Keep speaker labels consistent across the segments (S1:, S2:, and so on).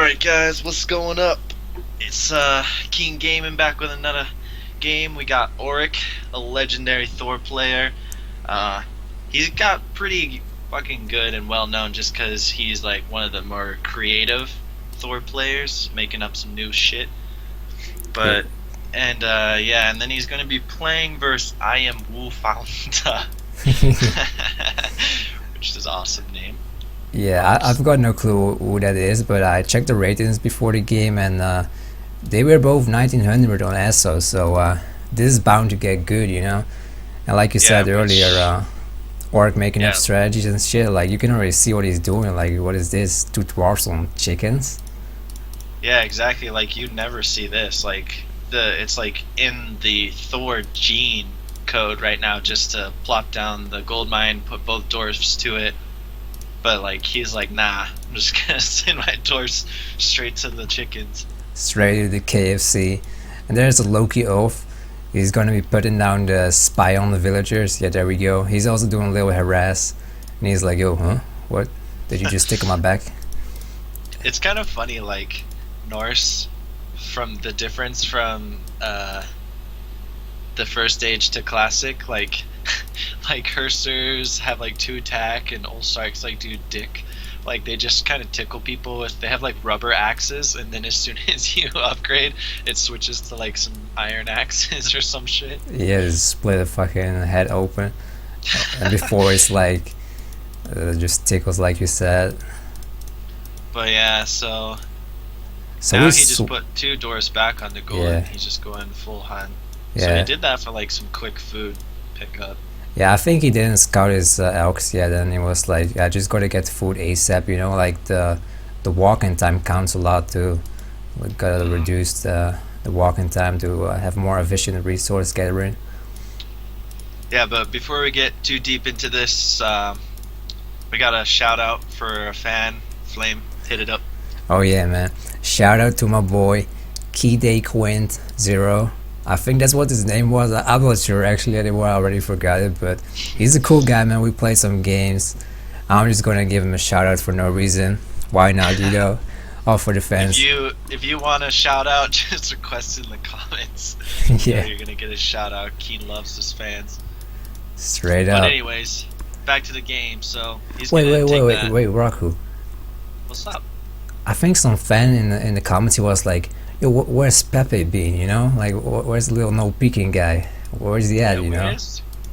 S1: Alright guys, what's going up? It's Keen Gaming back with another game. We got Ourk, a legendary Thor player. He's got pretty fucking good and well known just because he's like one of the more creative Thor players, making up some new shit. But and then he's gonna be playing versus IamWuFounDa, which is an awesome name.
S2: Yeah, I've got no clue who that is, but I checked the ratings before the game and they were both 1900 on ESO, so this is bound to get good, you know? And like you said earlier, Ourk making up strategies and shit, like you can already see what he's doing, like what is this, 2 dwarfs on chickens?
S1: Yeah, exactly, like you'd never see this, like it's like in the Thor gene code right now just to plop down the gold mine, put both dwarfs to it. But like he's like, nah, I'm just gonna send my dwarfs straight to the chickens.
S2: Straight to the KFC. And there's a Loki oath. He's gonna be putting down the spy on the villagers. Yeah, there we go. He's also doing a little harass. And he's like, yo, huh? What? Did you just stick on my back?
S1: It's kind of funny, like Norse, from the difference from the first stage to classic, like Cursors have like 2 attack and Old Starks like do dick. Like they just kind of tickle people with, they have like rubber axes, and then as soon as you upgrade it switches to like some iron axes or some shit.
S2: Yeah, just split the fucking head open. And before it's like just tickles like you said.
S1: But yeah, so now he just put 2 doors back on the goal, and he's just going full hunt. So he did that for like some quick food pickup.
S2: Yeah, I think he didn't scout his elks yet, and he was like, I just gotta get food ASAP, you know, like the walking time counts a lot too. We gotta reduce the walking time to have more efficient resource gathering.
S1: Yeah, but before we get too deep into this, we got a shout out for a fan, Flame, hit it up.
S2: Oh yeah, man. Shout out to my boy, KeyDayQuint0. I think that's what his name was. I'm not sure actually anymore. I already forgot it, but he's a cool guy, man. We played some games. I'm just gonna give him a shout out for no reason. Why not, you know? All for the fans.
S1: If you want a shout out, just request in the comments.
S2: Yeah,
S1: you're gonna get a shout out. Keen loves his fans.
S2: Straight up.
S1: But anyways, back to the game. So he's
S2: wait, Raku.
S1: What's up?
S2: I think some fan in the comments he was like, yo, where's Pepe been, you know? Like, where's the little no peeking guy? Where's he at, you know?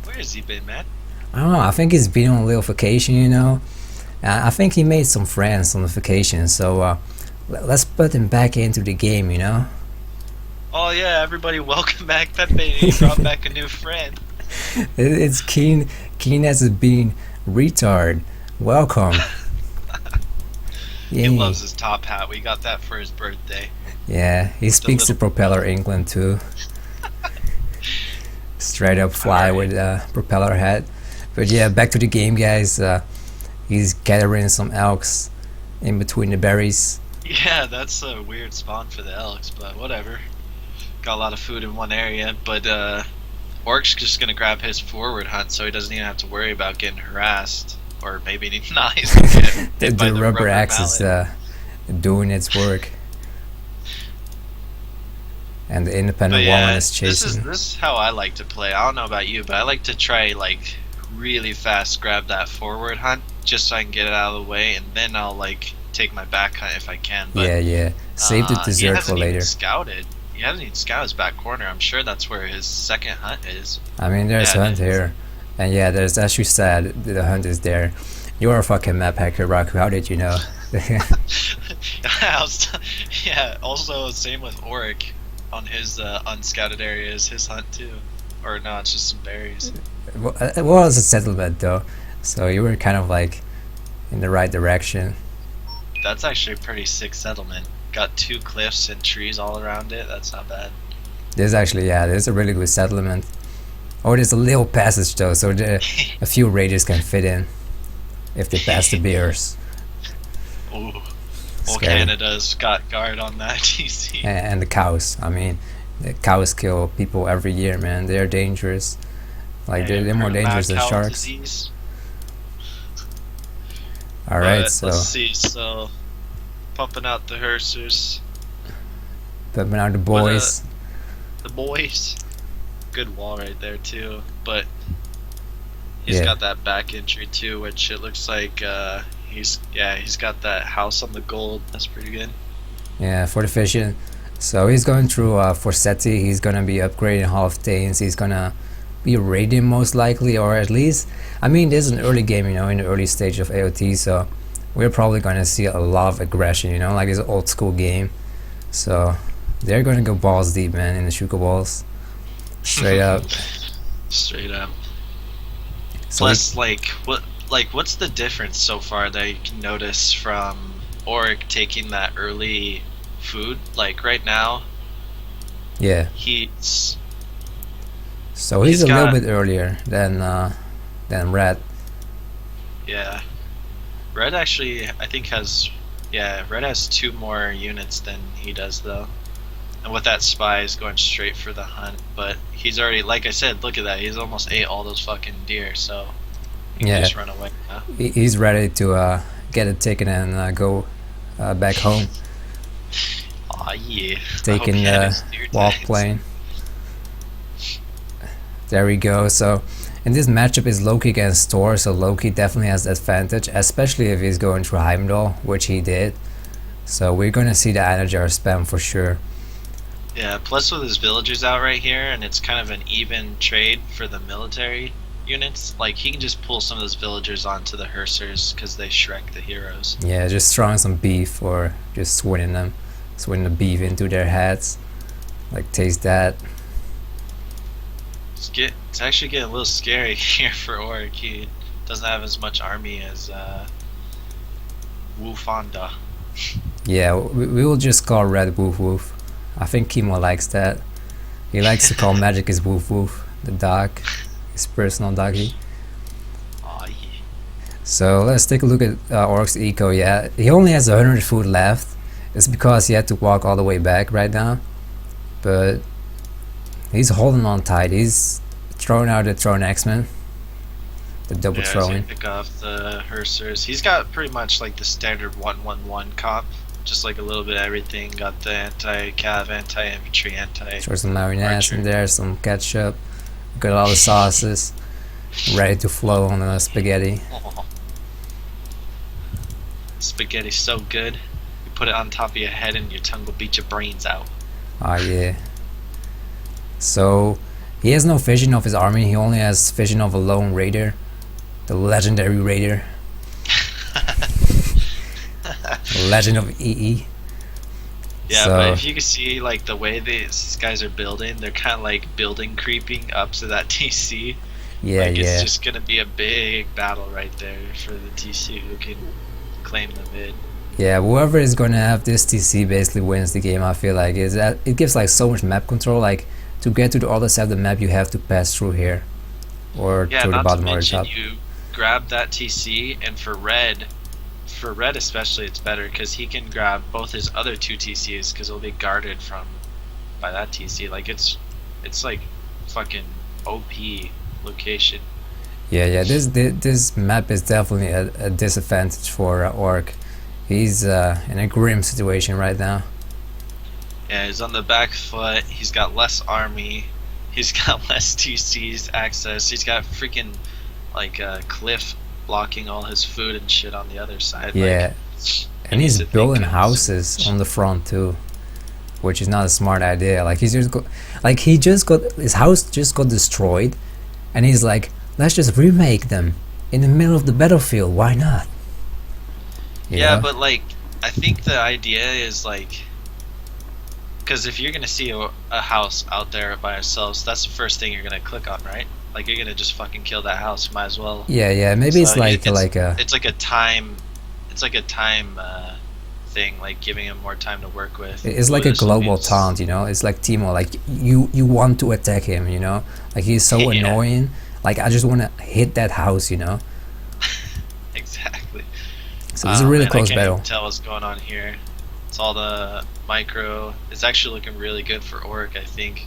S1: Where has he been, man?
S2: I don't know. I think he's been on a little vacation, you know? I think he made some friends on the vacation, so let's put him back into the game, you know?
S1: Oh yeah, everybody welcome back Pepe. He brought back a new friend.
S2: It's Keen as a bean retard. Welcome.
S1: He loves his top hat. We got that for his birthday.
S2: Yeah, he speaks the propeller England too. Straight up fly with a propeller hat. But yeah, back to the game, guys. He's gathering some elks in between the berries.
S1: Yeah, that's a weird spawn for the elks, but whatever. Got a lot of food in one area, but Ourk's just gonna grab his forward hunt, so he doesn't even have to worry about getting harassed. Or maybe not. He's gonna get hit by the rubber axe
S2: is doing its work. And the independent woman is chasing.
S1: This is how I like to play. I don't know about you, but I like to try like really fast grab that forward hunt just so I can get it out of the way, and then I'll like take my back hunt if I can. But,
S2: yeah. Save the dessert for later.
S1: He hasn't even scouted his back corner. I'm sure that's where his second hunt is.
S2: I mean, there's hunt here. And yeah, there's, as you said, the hunt is there. You're a fucking map hacker, Raku. How did you know?
S1: Yeah, also same with Ourk. On his unscouted areas, his hunt too. Or no, it's just some berries.
S2: Well, it was a settlement though, so you were kind of like in the right direction.
S1: That's actually a pretty sick settlement. Got 2 cliffs and trees all around it. That's not bad.
S2: There's actually, yeah, there's a really good settlement. Oh, there's a little passage though, so a few raiders can fit in if they pass the bears.
S1: Ooh. Well, Canada's got guard on that, TC.
S2: And the cows. I mean, the cows kill people every year, man. They're dangerous. Like, they're more dangerous than sharks. Alright, so...
S1: Let's see, so... pumping out the Hersers.
S2: Pumping out the boys.
S1: The boys. Good wall right there too, but he's
S2: Yeah.
S1: got that back entry too, which it looks like he's got that house on the gold. That's pretty good.
S2: Yeah, for the vision. So he's going through Forsetti. He's gonna be upgrading Hall of Thanes. He's gonna be Radiant most likely, or at least, I mean, this is an early game, you know, in the early stage of AOT, so we're probably gonna see a lot of aggression, you know, like this old school game. So they're gonna go balls deep, man, in the Shuka balls. Straight up.
S1: Straight up.
S2: So
S1: Plus, what's the difference so far that you can notice from Ourk taking that early food? Like right now,
S2: yeah.
S1: he's
S2: So he's a
S1: got-
S2: little bit earlier than Red.
S1: yeah. Red actually, I think Red has 2 more units than he does though. And with that spy is going straight for the hunt, but he's already, like I said, look at that, he's almost ate all those fucking deer, so he can just run away now.
S2: He's ready to get a ticket and go back home,
S1: Aw, yeah.
S2: taking the walk plane. There we go. So in this matchup is Loki against Thor, so Loki definitely has the advantage, especially if he's going through Heimdall, which he did. So we're gonna see the Anajar spam for sure.
S1: Yeah, plus with his villagers out right here, and it's kind of an even trade for the military units, like he can just pull some of those villagers onto the Hersers because they Shrek the heroes.
S2: Yeah, just throwing some beef or just swinging the beef into their heads. Like, taste that.
S1: It's actually getting a little scary here for Ourk. He doesn't have as much army as WOOFWOOF.
S2: Yeah, we will just call Red WOOFWOOF. I think Kimo likes that. He likes to call magic his WOOFWOOF, the dog, his personal doggy.
S1: Aw, yeah.
S2: So let's take a look at Ourk's eco. Yeah, he only has 100 food left. It's because he had to walk all the way back right now. But he's holding on tight. He's throwing out the Throne X-Men. The double
S1: He's gonna
S2: throwing.
S1: pick off the Hersers. He's got pretty much like the standard 1-1-1 comp. Just like a little bit of everything. Got the anti-cav, anti-infantry,
S2: Throw some marionettes
S1: archer.
S2: in there, some ketchup. Got all the sauces ready to flow on the spaghetti.
S1: Oh. Spaghetti's so good. You put it on top of your head and your tongue will beat your brains out.
S2: Ah, yeah. So he has no vision of his army. He only has vision of a lone raider, the legendary raider, legend of EE.
S1: Yeah,
S2: So-
S1: but if you can see like the way these guys are building, they're kind of like building creeping up to that TC.
S2: Yeah,
S1: Like
S2: yeah.
S1: it's just gonna be a big battle right there for the TC who can claim the mid.
S2: Yeah, whoever is gonna have this TC basically wins the game. I feel like is that it gives like so much map control. Like, to get to the other side of the map, you have to pass through here, or
S1: Yeah,
S2: through the
S1: not to
S2: bottom or the
S1: mention
S2: top.
S1: you grab that TC, and for red especially, it's better because he can grab both his other 2 TCs because it'll be guarded by that TC. Like it's like fucking OP location.
S2: Yeah, yeah. This map is definitely a disadvantage for Ourk. He's in a grim situation right now.
S1: Yeah, he's on the back foot. He's got less army. He's got less TCs access. He's got freaking like a cliff blocking all his food and shit on the other side.
S2: Yeah,
S1: Like,
S2: and he's
S1: to think
S2: building
S1: of-
S2: houses on the front too, which is not a smart idea. Like, his house just got destroyed, and he's like, let's just remake them in the middle of the battlefield. Why not? You
S1: Yeah,
S2: know?
S1: but like I think the idea is like, because if you're gonna see a house out there by ourselves, that's the first thing you're gonna click on, right? Like you're gonna just fucking kill that house. Might as well.
S2: Yeah, yeah. Maybe it's
S1: So
S2: like a
S1: It's like a time. It's like a time thing, like giving him more time to work with.
S2: it's like
S1: Ooh,
S2: a
S1: this will
S2: global
S1: be-
S2: taunt, you know. It's like Timo, like you want to attack him, you know. Like, he's so
S1: Yeah.
S2: annoying. Like, I just want to hit that house, you know.
S1: Exactly.
S2: So it's a really
S1: Man,
S2: close
S1: I can't
S2: battle.
S1: even tell what's going on here. It's all the micro. It's actually looking really good for Ourk, I think.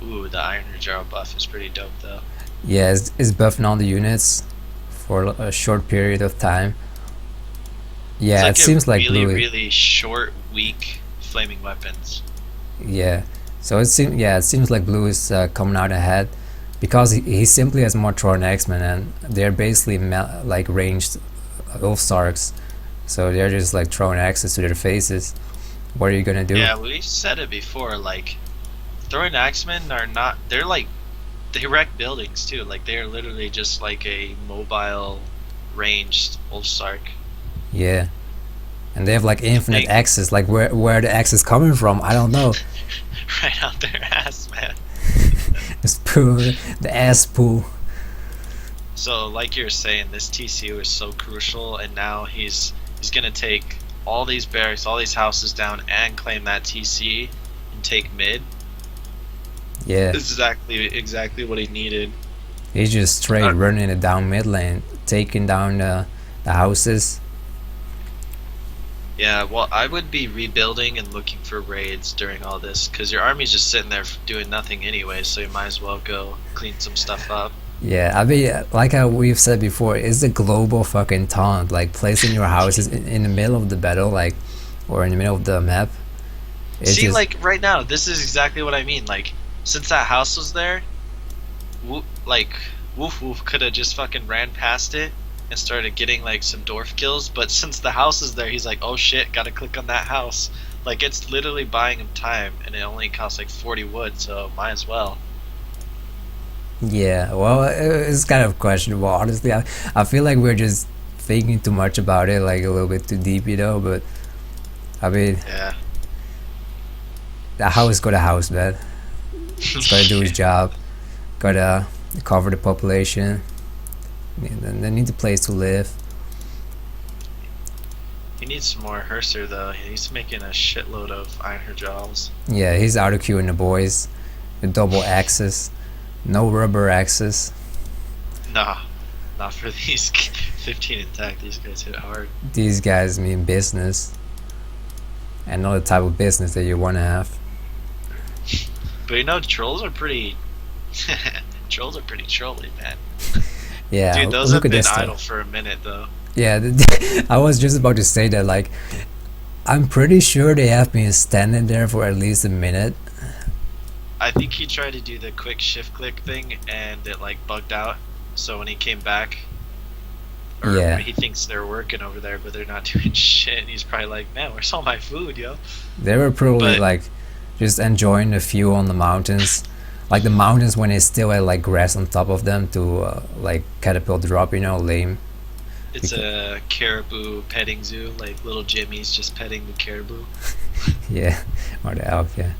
S1: Ooh, the Iron Rajaro buff is pretty dope though.
S2: Yeah, it's buffing all the units for a short period of time.
S1: It's
S2: Yeah, it
S1: like a
S2: seems like
S1: really,
S2: blue.
S1: really short, weak flaming weapons.
S2: Yeah, so it seems like blue is coming out ahead because he simply has more Thor and X-Men, and they're basically like ranged Ulfsarks, so they're just like throwing axes to their faces. What are you gonna do?
S1: Yeah, we said it before. Like throwing axemen are not. They're like they wreck buildings too. Like they're literally just like a mobile, ranged Wolfsark.
S2: Yeah, and they have like
S1: You
S2: infinite
S1: think
S2: axes. Like where the axe is coming from, I don't know.
S1: right out their ass, man.
S2: Just poo, the ass poo.
S1: So like you're saying, this TCU is so crucial, and now he's gonna take all these barracks, all these houses down, and claim that TC and take mid.
S2: Yeah,
S1: This is exactly what he needed.
S2: he's just straight running it down mid lane, taking down the houses.
S1: Yeah, well, I would be rebuilding and looking for raids during all this, because your army's just sitting there doing nothing anyway, so you might as well go clean some stuff up.
S2: Yeah, I mean, like how we've said before, it's a global fucking taunt. Like placing your houses in the middle of the battle, like, or in the middle of the map. It's
S1: See,
S2: just
S1: like, right now, this is exactly what I mean. Like, since that house was there, WOOFWOOF could have just fucking ran past it and started getting, like, some dwarf kills, but since the house is there, he's like, oh shit, gotta click on that house. Like, it's literally buying him time, and it only costs, like, 40 wood, so might as well.
S2: yeah. Well, it's kind of questionable. Honestly, I feel like we're just thinking too much about it, like a little bit too deep, you know. But I mean,
S1: Yeah.
S2: the house got a house, man. It's gotta do his job. Gotta cover the population. They need a place to live.
S1: He needs some more Herser though. He's making a shitload of Iron Jaws.
S2: Yeah, he's out of queuing the boys. The double axes, no rubber axes.
S1: Nah, not for these 15 attack. These guys hit hard.
S2: These guys mean business, and not the type of business that you want to have.
S1: But you know, trolls are pretty. Trolls are pretty trolly, man.
S2: Yeah,
S1: Dude, those
S2: look
S1: have
S2: at
S1: been
S2: this
S1: idle
S2: stuff.
S1: for a minute though.
S2: Yeah, I was just about to say that. Like, I'm pretty sure they have been standing there for at least a minute.
S1: I think he tried to do the quick shift click thing and it like bugged out. So when he came back, or
S2: Yeah.
S1: he thinks they're working over there, but they're not doing shit. He's probably like, man, where's all my food, yo?
S2: They were probably
S1: But-
S2: like just enjoying the view on the mountains. Like the mountains when they still had like grass on top of them to like catapult drop, you know, lame.
S1: It's a caribou petting zoo, like little Jimmy's just petting the caribou.
S2: Yeah, or the elk, yeah.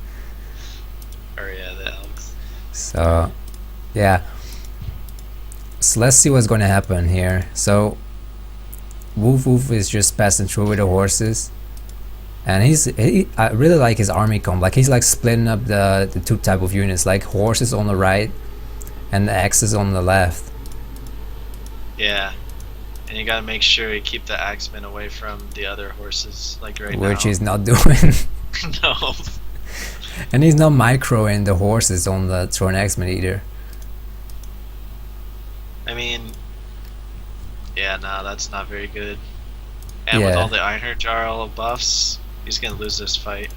S1: Or yeah, the elks.
S2: So, yeah. So let's see what's gonna happen here. So, WOOFWOOF is just passing through with the horses, and I really like his army comp. Like he's like splitting up the two type of units, like horses on the right, and the axes on the left.
S1: Yeah. And you gotta make sure you keep the axemen away from the other horses, like right
S2: Which
S1: now.
S2: he's not doing.
S1: No.
S2: And he's not microing the horses on the Throne X-Men either.
S1: I mean, yeah, no, that's not very good. And with
S2: Yeah.
S1: all the Iron Jarl buffs, he's gonna lose this fight.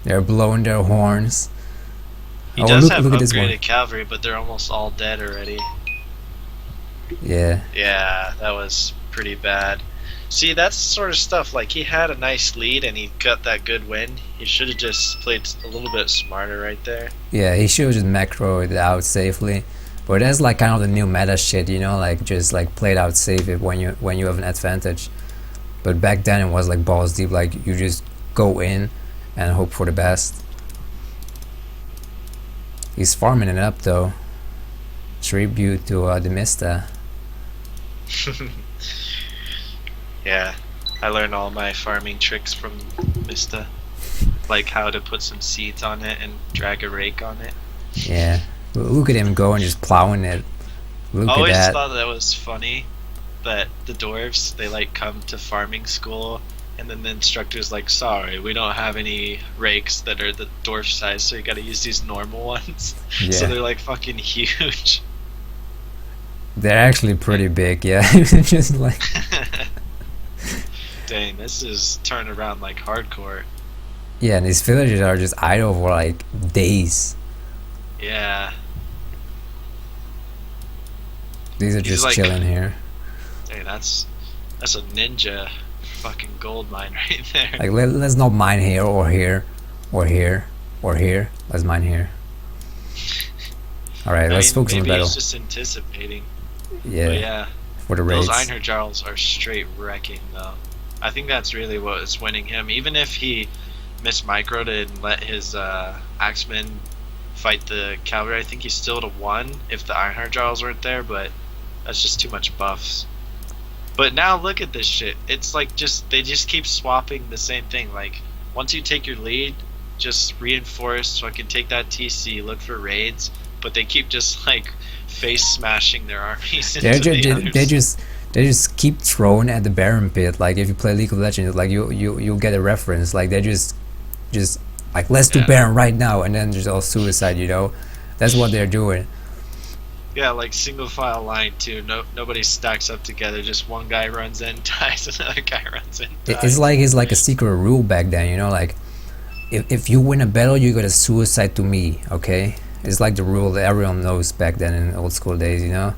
S2: They're blowing their horns.
S1: He
S2: Oh,
S1: does
S2: look-
S1: have
S2: look at this one.
S1: upgraded cavalry, but they're almost all dead already.
S2: Yeah.
S1: Yeah, that was pretty bad. See, that's sort of stuff. Like, he had a nice lead and he got that good win. He should have just played a little bit smarter right there.
S2: Yeah, he should have just macroed it out safely. But that's like kind of the new meta shit, you know, like just like play it out safe when you have an advantage. But back then it was like balls deep, like you just go in and hope for the best. He's farming it up though. Tribute to the Mista.
S1: Yeah, I learned all my farming tricks from Mista. Like how to put some seeds on it and drag a rake on it.
S2: Yeah. Look at him going, just plowing it. Look
S1: I
S2: at
S1: always
S2: that.
S1: thought that was funny, that the dwarves, they like come to farming school and then the instructor's like, sorry, we don't have any rakes that are the dwarf size, so you gotta use these normal ones. So
S2: Yeah.
S1: they're like fucking huge.
S2: They're actually pretty big, yeah. Just like
S1: Dang, this is turned around like hardcore.
S2: Yeah, and these villagers are just idle for like days.
S1: Yeah.
S2: These are
S1: He's
S2: just
S1: like,
S2: chilling here.
S1: dang, that's a ninja fucking gold mine right there.
S2: Like let's not mine here or here or here or here. Let's mine here. All right, let's focus on the
S1: maybe
S2: battle.
S1: he's just anticipating.
S2: Yeah,
S1: But yeah,
S2: for the raids.
S1: those Einherjarls are straight wrecking though. I think that's really what is winning him. Even if he mismicroed and let his axemen fight the cavalry, I think he still would have won if the Einherjarls weren't there, but that's just too much buffs. But now look at this shit. It's like they just keep swapping the same thing. Like once you take your lead, just reinforce so I can take that TC, look for raids, but they keep just like face smashing their armies into
S2: they just keep throwing at the Baron pit. Like if you play League of Legends, like you'll get a reference. Like they just like let's do Baron right now, and then just all suicide. You know, that's what they're doing.
S1: Yeah, like single file line too. Nobody stacks up together. Just one guy runs in, dies. Another guy runs in, dies.
S2: It's like a secret rule back then. You know, like if you win a battle, you got a suicide to me. Okay, it's like the rule that everyone knows back then in old school days. You know.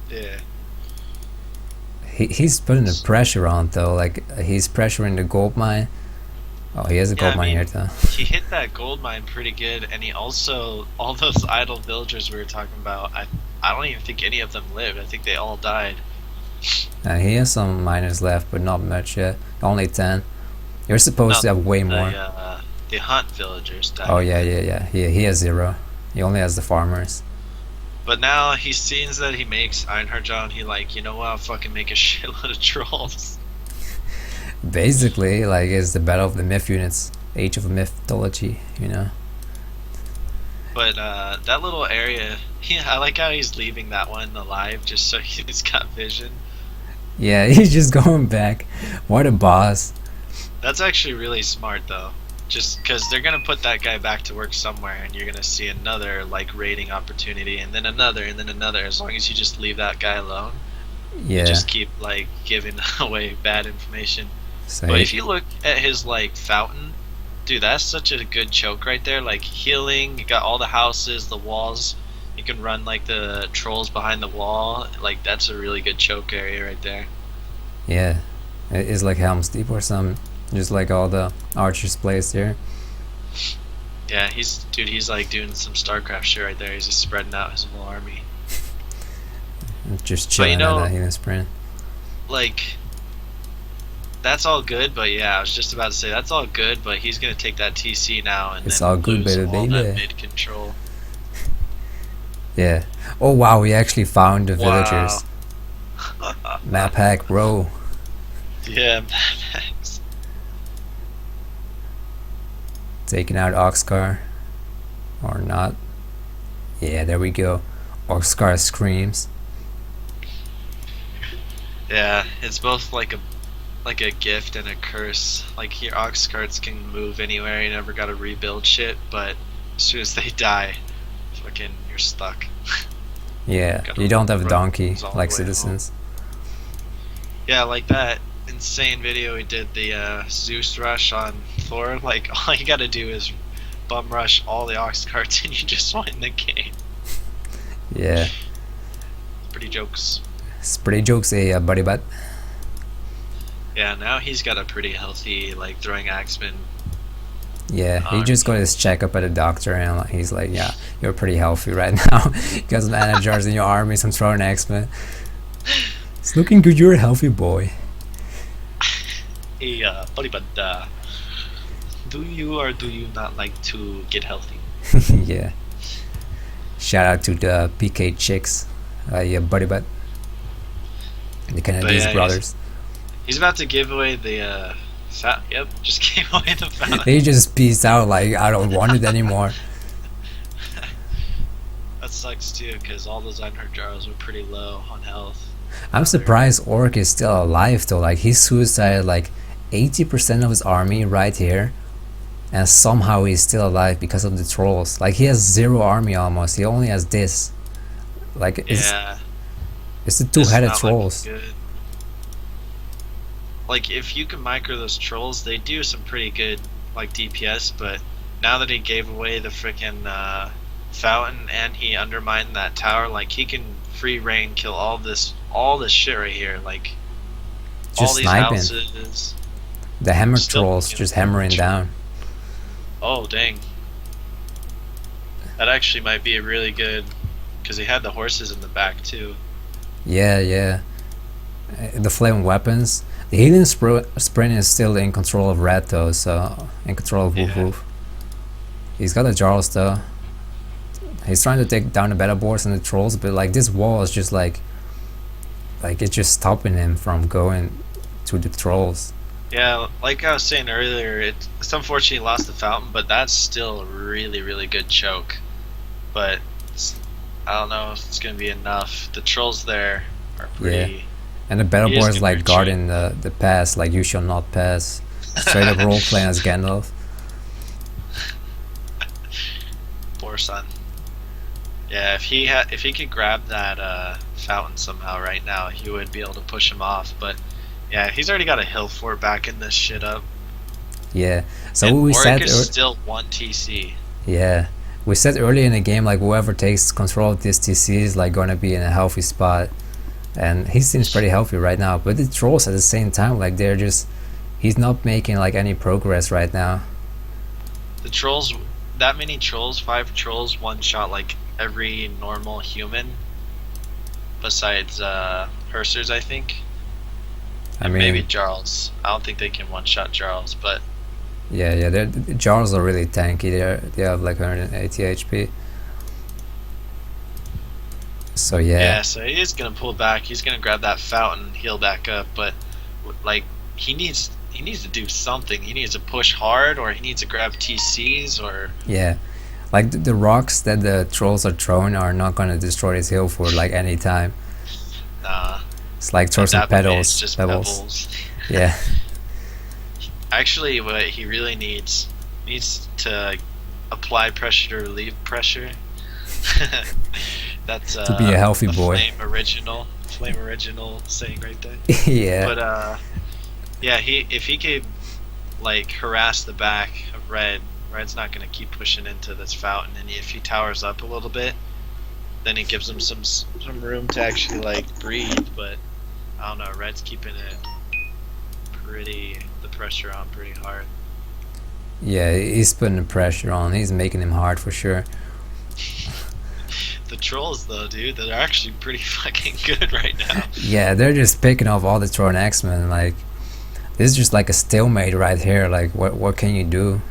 S1: Yeah.
S2: He's putting the pressure on though. Like he's pressuring the gold mine. Oh, he has a gold mine here though.
S1: He hit that gold mine pretty good, and he also all those idle villagers we were talking about. I don't even think any of them lived. I think they all died.
S2: He has some miners left, but not much yet. Only 10. You're supposed to have way more.
S1: The hunt villagers died.
S2: Oh yeah. He has 0. He only has the farmers.
S1: But now he sees that he makes Einherjar, and he like, you know what? I'll fucking make a shitload of trolls.
S2: Basically, like it's the battle of the myth units, Age of Mythology, you know.
S1: But that little area, I like how he's leaving that one alive just so he's got vision.
S2: Yeah, he's just going back. What a boss.
S1: That's actually really smart though. Just because they're gonna put that guy back to work somewhere, and you're gonna see another like raiding opportunity, and then another, and then another. As long as you just leave that guy alone,
S2: Yeah.
S1: just keep like giving away bad information.
S2: So
S1: But if you look at his like fountain, dude, that's such a good choke right there. Like healing, you got all the houses, the walls. You can run like the trolls behind the wall. Like that's a really good choke area right there.
S2: yeah, it's like Helm's Deep or something. Just like all the archers placed here.
S1: Yeah, he's like doing some StarCraft shit right there. He's just spreading out his whole army.
S2: Just chilling at that healing sprint.
S1: Like, that's all good, but yeah, I was just about to say that's all good, but he's gonna take that TC now and
S2: It's
S1: then
S2: all good,
S1: lose
S2: baby.
S1: all that mid control.
S2: Yeah. Oh wow, we actually found the villagers. Map hack, bro.
S1: Yeah, thanks.
S2: Taking out Oxcar. Or not. Yeah, there we go. Oxcar screams.
S1: Yeah, it's both like a gift and a curse. Like your ox carts can move anywhere, you never gotta rebuild shit, but as soon as they die, fucking you're stuck.
S2: Yeah, you don't have a donkey
S1: all
S2: like
S1: the way
S2: citizens.
S1: Yeah, like that insane video we did, the Zeus rush on Thor. Like all you gotta do is bum rush all the ox carts and you just win the game.
S2: Yeah.
S1: Pretty jokes.
S2: It's pretty jokesy, buddy, but
S1: Yeah, now he's got a pretty healthy like throwing axeman.
S2: yeah, he just got his checkup at the doctor and like, he's like, yeah, you're pretty healthy right now. You got some managers in your army, some throwing axemen. It's looking good, you're a healthy boy.
S1: Hey, buddy, but do you or do you not like to get healthy?
S2: Yeah. Shout out to the PK chicks. Yeah, buddy, but the Canadian brothers.
S1: He's about to give away the yep, just gave away the fountain.
S2: They just peaced out like, I don't want it anymore.
S1: That sucks too, because all those Einherjars were pretty low on health.
S2: I'm surprised Ourk is still alive though. Like he suicided like 80% of his army right here, and somehow he's still alive because of the trolls. Like he has 0 army almost. He only has this. Like it's the two-headed trolls.
S1: like if you can micro those trolls, they do some pretty good like DPS. But now that he gave away the freaking fountain and he undermined that tower, like he can free reign kill all this shit right here. Like all
S2: Just
S1: these
S2: sniping.
S1: houses.
S2: The hammer
S1: Still
S2: trolls
S1: looking
S2: just
S1: at
S2: hammering
S1: the
S2: down.
S1: Oh dang. That actually might be a really good, because he had the horses in the back too.
S2: Yeah, yeah. The flame weapons. The healing sprint is still in control of Red though, so in control of
S1: Yeah.
S2: WOOFWOOF. He's got the Jarls though. He's trying to take down the battle boards and the trolls, but like this wall is just like it's just stopping him from going to the trolls.
S1: Yeah, like I was saying earlier, it's unfortunate he lost the fountain, but that's still a really, really good choke. But I don't know if it's gonna be enough. The trolls there are pretty.
S2: And the battle
S1: He is
S2: board is
S1: gonna
S2: like guarding the pass, like you shall not pass. Straight up role playing as Gandalf.
S1: Poor son. Yeah, if he could grab that fountain somehow right now, he would be able to push him off. But yeah, he's already got a hill fort backing this shit up.
S2: Yeah. So
S1: And
S2: we
S1: Ourk
S2: said
S1: is still 1 TC.
S2: yeah. We said earlier in the game like whoever takes control of this TC is like gonna be in a healthy spot. And he seems pretty healthy right now. But the trolls at the same time, like they're just he's not making like any progress right now.
S1: The trolls, that many trolls, 5 trolls, one shot like every normal human, besides Hersers, I think.
S2: I
S1: And
S2: mean,
S1: maybe Jarls. I don't think they can one shot Jarls, but
S2: yeah, the Jarls are really tanky. They have like 180 HP. So
S1: yeah, so he is gonna pull back. He's gonna grab that fountain, heal back up, but like he needs to do something. He needs to push hard, or he needs to grab TCs, or
S2: yeah. Like the rocks that the trolls are throwing are not gonna destroy his hill for like any time.
S1: nah.
S2: It's like throw some
S1: That way it's
S2: petals.
S1: just
S2: Pebbles. Yeah.
S1: Actually, what he really needs to apply pressure to relieve pressure. That's
S2: To be a healthy boy.
S1: Flame original saying right there.
S2: Yeah.
S1: But yeah, if he could like harass the back of Red's not gonna keep pushing into this fountain, and if he towers up a little bit, then it gives him some room to actually like breathe. But I don't know, Red's keeping the pressure on pretty hard.
S2: Yeah, he's putting the pressure on. He's making him hard for sure.
S1: The trolls though, dude, they're actually pretty fucking good right now.
S2: Yeah, they're just picking off all the Troll X-Men. Like, this is just like a stalemate right here. Like, what can you do?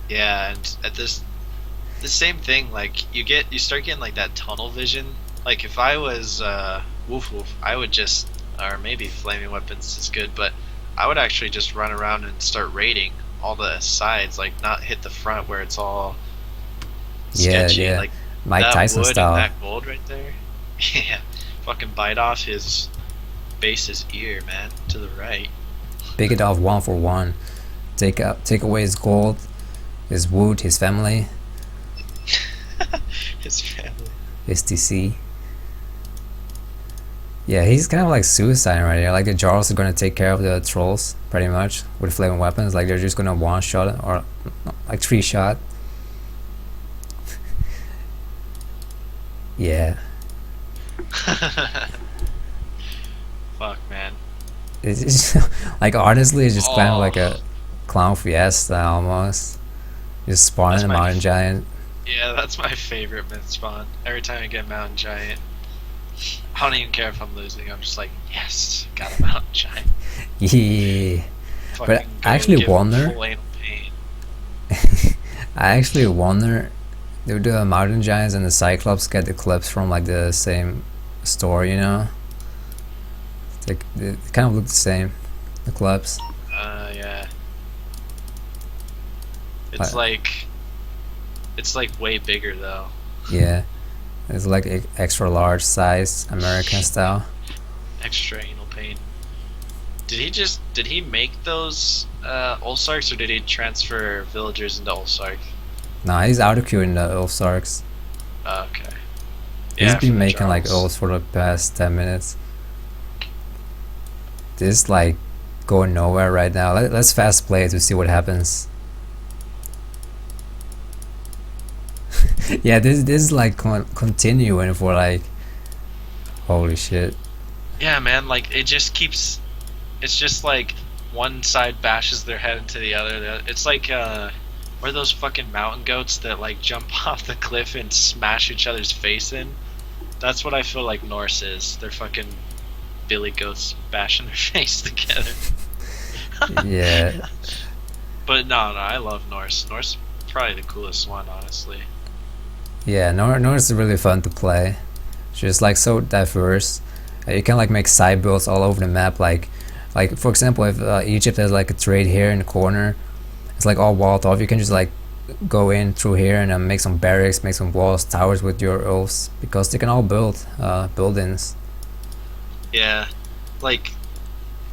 S1: Yeah, and at the same thing, like you start getting like that tunnel vision. Like if I was WOOFWOOF, I would just, or maybe flaming weapons is good, but I would actually just run around and start raiding all the sides, like not hit the front where it's all sketchy.
S2: Yeah.
S1: Like
S2: Mike
S1: that
S2: Tyson
S1: wood
S2: style.
S1: and that gold right there. Yeah, fucking bite off his base's ear, man, to the right.
S2: Pick it off 1 for 1. Take away his gold, his wood, his family,
S1: His family.
S2: his TC. Yeah, he's kind of like suicide right here. Like the Jarls are gonna take care of the trolls pretty much with flaming weapons. Like they're just gonna one shot it, or like 3 shot. Yeah.
S1: Fuck, man.
S2: It's just, like honestly, it's just kind of like a clown fiesta almost. Just spawning
S1: That's
S2: a
S1: my
S2: mountain giant.
S1: Yeah, that's my favorite myth spawn. Every time I get Mountain Giant, I don't even care if I'm losing. I'm just like, yes, got a Mountain Giant.
S2: Yeah.
S1: Fucking
S2: I
S1: go
S2: actually
S1: give him
S2: wonder-
S1: full anal pain.
S2: I actually wonder, do the mountain giants and the Cyclops get the clips from like the same store, you know? They kind of look the same, the clips.
S1: Yeah. It's like way bigger though.
S2: Yeah. It's like extra large size, American style.
S1: Extra anal pain. Did he make those Oldsarks, or did he transfer villagers into Oldsark?
S2: Nah, he's out of queue in the Ulfsarks.
S1: Okay.
S2: He's
S1: Yeah,
S2: been
S1: for the
S2: making like
S1: Jarls.
S2: ults for the past 10 minutes. this is like going nowhere right now. Let's fast play it to see what happens. Yeah, this is like continuing for like, holy shit.
S1: Yeah, man, like it just keeps. It's just like one side bashes their head into the other. It's like what are those fucking mountain goats that like jump off the cliff and smash each other's face in? That's what I feel like Norse is. They're fucking billy goats bashing their face together.
S2: Yeah.
S1: But no, I love Norse. Norse is probably the coolest one, honestly.
S2: Yeah, Norse is really fun to play. It's just like so diverse. You can like make side builds all over the map. Like for example, if Egypt has like a trade here in the corner, it's like all walled off. You can just like go in through here and make some barracks, make some walls, towers with your elves, because they can all build buildings.
S1: Yeah, like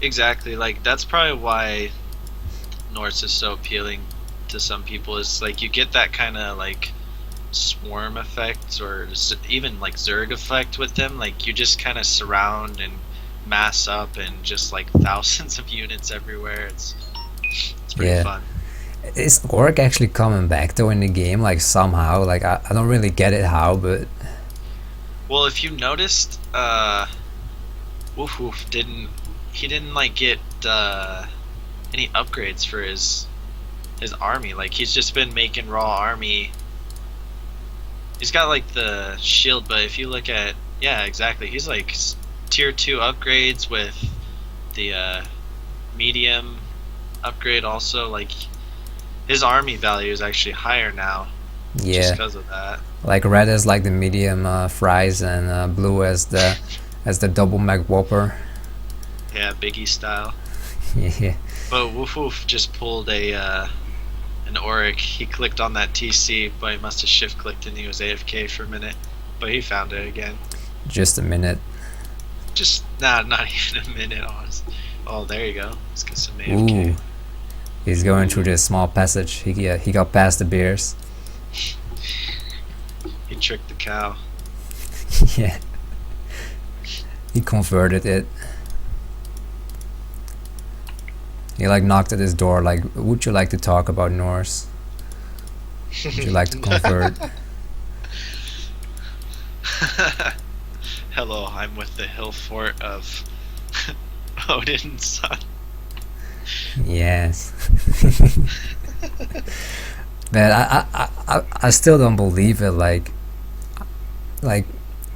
S1: exactly. Like that's probably why Norse is so appealing to some people. Is like you get that kind of like swarm effect, or even like Zerg effect with them. Like you just kind of surround and mass up, and just like thousands of units everywhere. It's pretty fun.
S2: Is Ourk actually coming back though in the game, like somehow? Like I don't really get it how, but
S1: well, if you noticed, WOOFWOOF didn't like get any upgrades for his army. Like he's just been making raw army. He's got like the shield, but if you look at, yeah, exactly, he's like tier 2 upgrades with the medium upgrade also. Like his army value is actually higher now, just because of that.
S2: Like red is like the medium fries, and blue as the double mag whopper.
S1: Yeah, Biggie style.
S2: Yeah.
S1: But WOOFWOOF just pulled an Ourk. He clicked on that TC, but he must have shift clicked and he was AFK for a minute. But he found it again.
S2: Just a minute.
S1: Just not even a minute. Oh, there you go. Let's get some AFK.
S2: Ooh. He's going through this small passage. He got past the bears.
S1: He tricked the cow.
S2: Yeah. He converted it. He like knocked at his door like, would you like to talk about Norse? Would you like to convert?
S1: Hello, I'm with the hill fort of Odin's son.
S2: Yes. Man, I still don't believe it. Like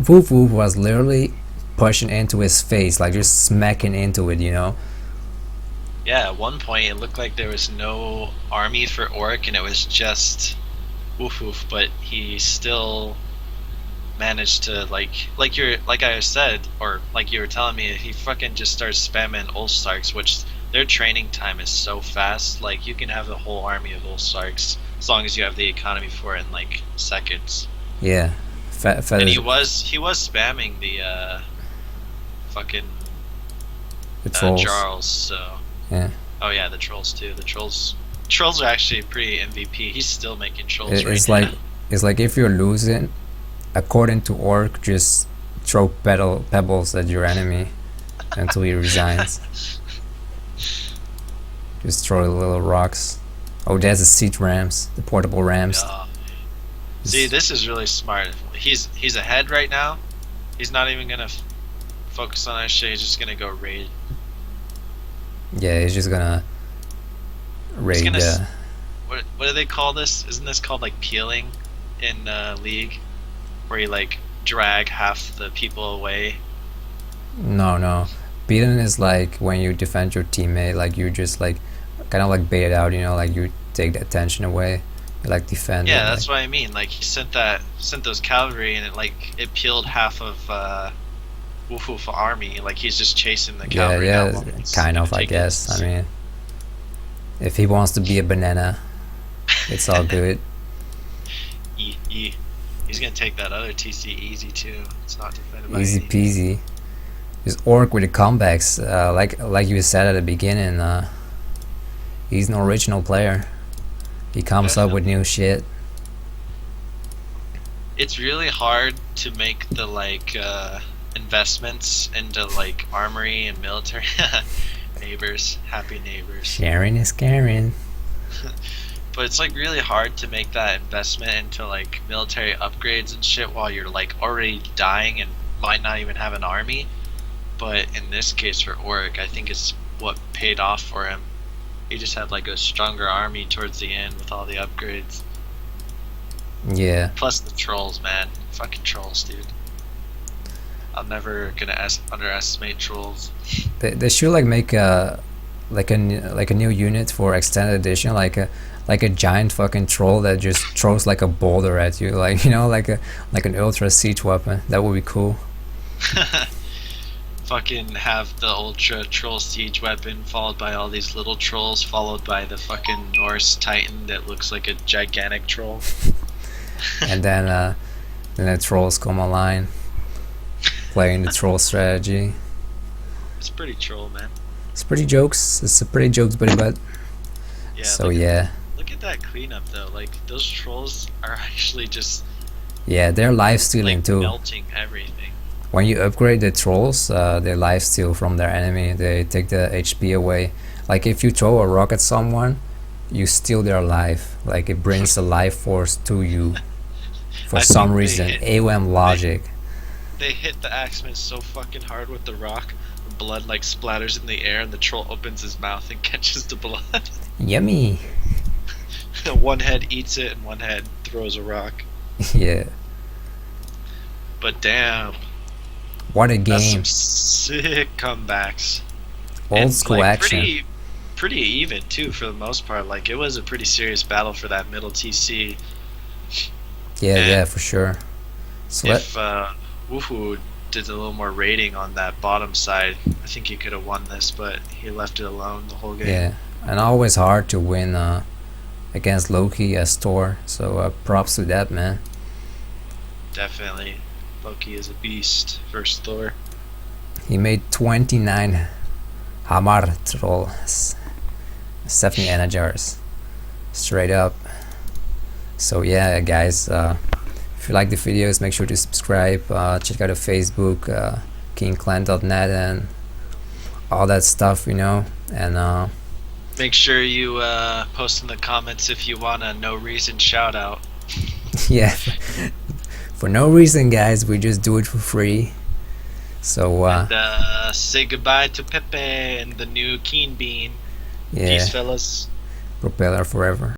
S2: WOOFWOOF was literally pushing into his face, like just smacking into it, you know?
S1: Yeah, at one point it looked like there was no army for Ourk and it was just WOOFWOOF, but he still managed to like I said, or like you were telling me, he fucking just starts spamming Oldstarks, which their training time is so fast. Like you can have a whole army of Oldstarks as long as you have the economy for it in like seconds.
S2: Yeah.
S1: And he was spamming the fucking
S2: trolls.
S1: Jarls, so
S2: yeah.
S1: Oh yeah, the trolls too. The trolls are actually pretty MVP. He's still making trolls
S2: It's
S1: right
S2: like
S1: now.
S2: It's like if you're losing, according to Ourk, just throw pebbles at your enemy until he resigns. Just throw little rocks. Oh, there's the seat rams, the portable rams.
S1: Yeah. See, this is really smart. He's ahead right now. He's not even gonna focus on that shit. He's just gonna go raid.
S2: Yeah, he's just gonna raid.
S1: What do they call this? Isn't this called like peeling in League, where you like drag half the people away?
S2: No. Beaten is like when you defend your teammate, like you just like kind of like bait it out, you know, like you take the attention away, you like defend.
S1: Yeah, that's what I mean. Like he sent those cavalry, and it peeled half of WOOFWOOF army. Like he's just chasing the cavalry.
S2: Yeah, kind of. I guess. I mean, if he wants to be a banana, it's all good.
S1: He's gonna take that other TC easy too. It's not defended by
S2: easy peasy. Just Ourk with the comebacks, like you said at the beginning. He's an original player. He comes up with new shit.
S1: It's really hard to make the investments into like armory and military. Neighbors, happy neighbors.
S2: Sharing is caring.
S1: But it's like really hard to make that investment into like military upgrades and shit while you're like already dying and might not even have an army. But in this case for Ourk, I think it's what paid off for him. He just had like a stronger army towards the end with all the upgrades.
S2: Yeah.
S1: Plus the trolls, man. Fucking trolls, dude. I'm never gonna underestimate trolls.
S2: They should like make a new unit for extended edition, like a giant fucking troll that just throws like a boulder at you, like, you know, like an ultra siege weapon. That would be cool.
S1: Fucking have the ultra troll siege weapon followed by all these little trolls, followed by the fucking Norse titan that looks like a gigantic troll.
S2: And then the trolls come online, playing the troll strategy.
S1: It's pretty troll, man.
S2: It's pretty jokes. It's a pretty jokes, buddy. But
S1: Yeah.
S2: so yeah.
S1: Look at that cleanup though. Like those trolls are actually just
S2: Yeah, they're life stealing
S1: like
S2: too.
S1: melting everything.
S2: When you upgrade the trolls, they life steal from their enemy. They take the HP away. Like if you throw a rock at someone, you steal their life. Like it brings the life force to you. For
S1: I
S2: some
S1: think they
S2: reason,
S1: hit-
S2: AOM logic.
S1: They hit the axeman so fucking hard with the rock, the blood like splatters in the air, and the troll opens his mouth and catches the blood.
S2: Yummy.
S1: One head eats it, and one head throws a rock.
S2: Yeah.
S1: But damn,
S2: What a
S1: that's
S2: game.
S1: some sick comebacks.
S2: Old
S1: And,
S2: school
S1: like,
S2: action.
S1: Pretty even too for the most part. Like it was a pretty serious battle for that middle TC.
S2: Yeah,
S1: and
S2: yeah, for sure. So
S1: If WOOFWOOF did a little more rating on that bottom side, I think he could have won this, but he left it alone the whole game.
S2: yeah, and always hard to win against Loki as Thor. So props to that, man.
S1: Definitely. Loki is a beast versus Thor.
S2: He made 29 Hamar trolls, 70 energizers, straight up. So yeah, guys, if you like the videos, make sure to subscribe. Check out the Facebook, kingclan.net, and all that stuff, you know. And
S1: Make sure you post in the comments if you want a no reason shout out.
S2: yeah, for no reason, guys, we just do it for free. So
S1: And say goodbye to Pepe and the new Keen Bean.
S2: yeah,
S1: Peace, fellas.
S2: propeller forever.